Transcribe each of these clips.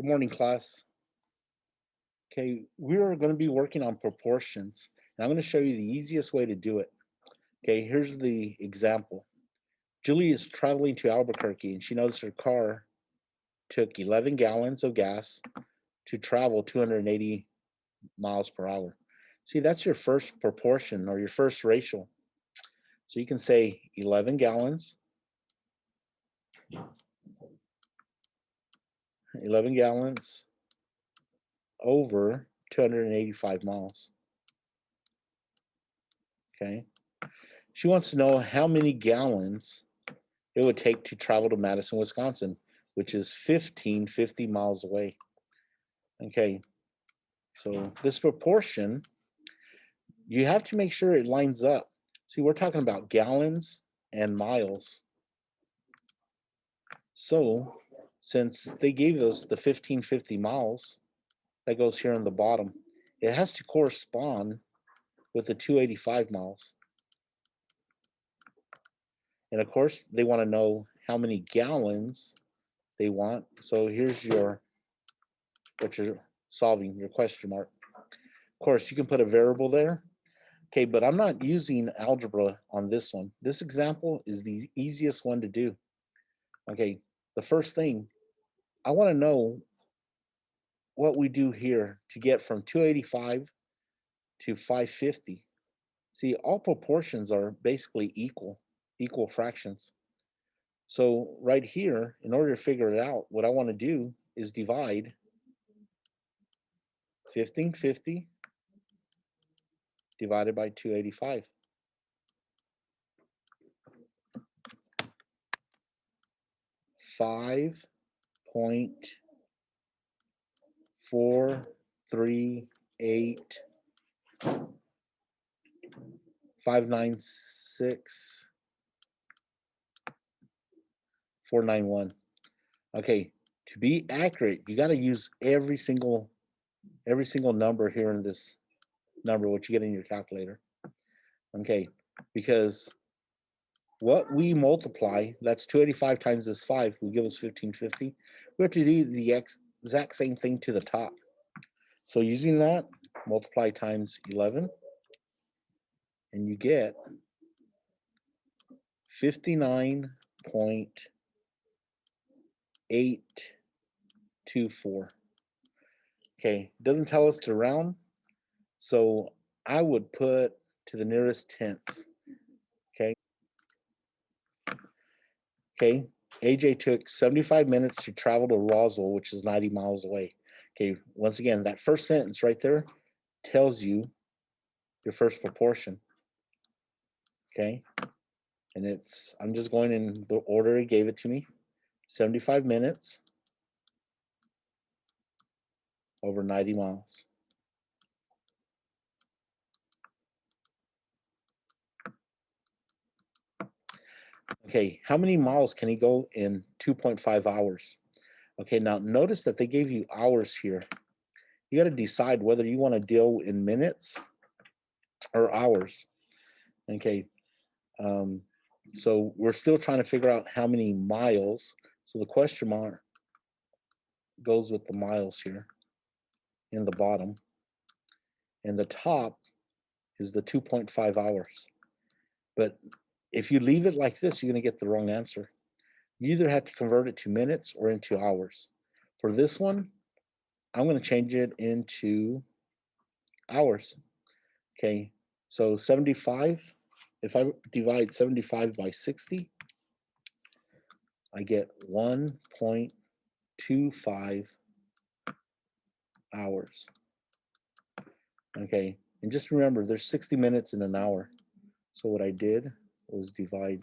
Good morning, class. Okay, we're going to be working on proportions, and I'm going to show you the easiest way to do it. Okay, here's the example. Julie is traveling to Albuquerque, and she knows her car took 11 gallons of gas to travel 280 miles per hour. See, that's your first proportion or your first ratio. So you can say 11 gallons, 11 gallons over 285 miles. Okay, she wants to know how many gallons it would take to travel to Madison, Wisconsin, which is 1550 miles away. Okay, so this proportion, you have to make sure it lines up. See, we're talking about gallons and miles. So since they gave us the 1550 miles, that goes here on the bottom, it has to correspond with the 285 miles. And of course, they want to know how many gallons they want. So here's what you're solving, your question mark. Of course, you can put a variable there. Okay, but I'm not using algebra on this one. This example is the easiest one to do. Okay, the first thing, I want to know what we do here to get from 285 to 550. See, all proportions are basically equal fractions. So right here, in order to figure it out, what I want to do is divide 1550 divided by 285. 5.438 596 491. Okay, to be accurate, you got to use every single number here in this number, what you get in your calculator. Okay, because what we multiply, that's 285 times this 5, will give us 1550. We have to do the exact same thing to the top. So using that, multiply times 11, and you get 59.824. Okay, it doesn't tell us to round, so I would put to the nearest tenths. Okay. Okay. AJ took 75 minutes to travel to Roswell, which is 90 miles away. Okay. Once again, that first sentence right there tells you your first proportion. Okay. And I'm just going in the order it gave it to me. 75 minutes over 90 miles. Okay, how many miles can he go in 2.5 hours? Okay, now notice that they gave you hours here. You got to decide whether you want to deal in minutes or hours. Okay, so we're still trying to figure out how many miles. So the question mark goes with the miles here in the bottom. And the top is the 2.5 hours. But if you leave it like this, you're going to get the wrong answer. You either have to convert it to minutes or into hours. For this one, I'm going to change it into hours. Okay, so 75, if I divide 75 by 60, I get 1.25 hours. Okay, and just remember there's 60 minutes in an hour. So what I did was divide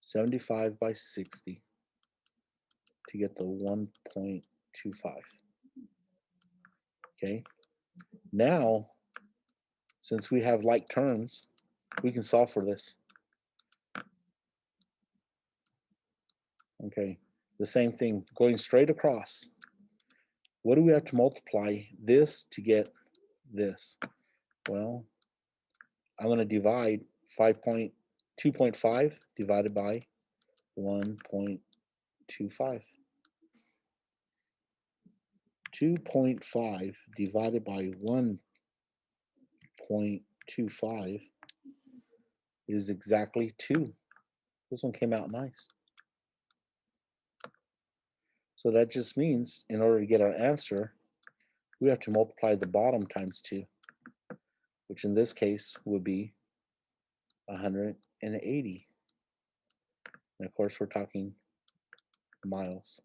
75 by 60 to get the 1.25. Okay, now since we have like terms, we can solve for this. Okay, the same thing, going straight across. What do we have to multiply this to get this? Well, I'm going to divide 2.5 divided by 1.25. 2.5 divided by 1.25 is exactly 2. This one came out nice. So that just means in order to get our answer, we have to multiply the bottom times 2, which in this case would be 180. And of course, we're talking miles.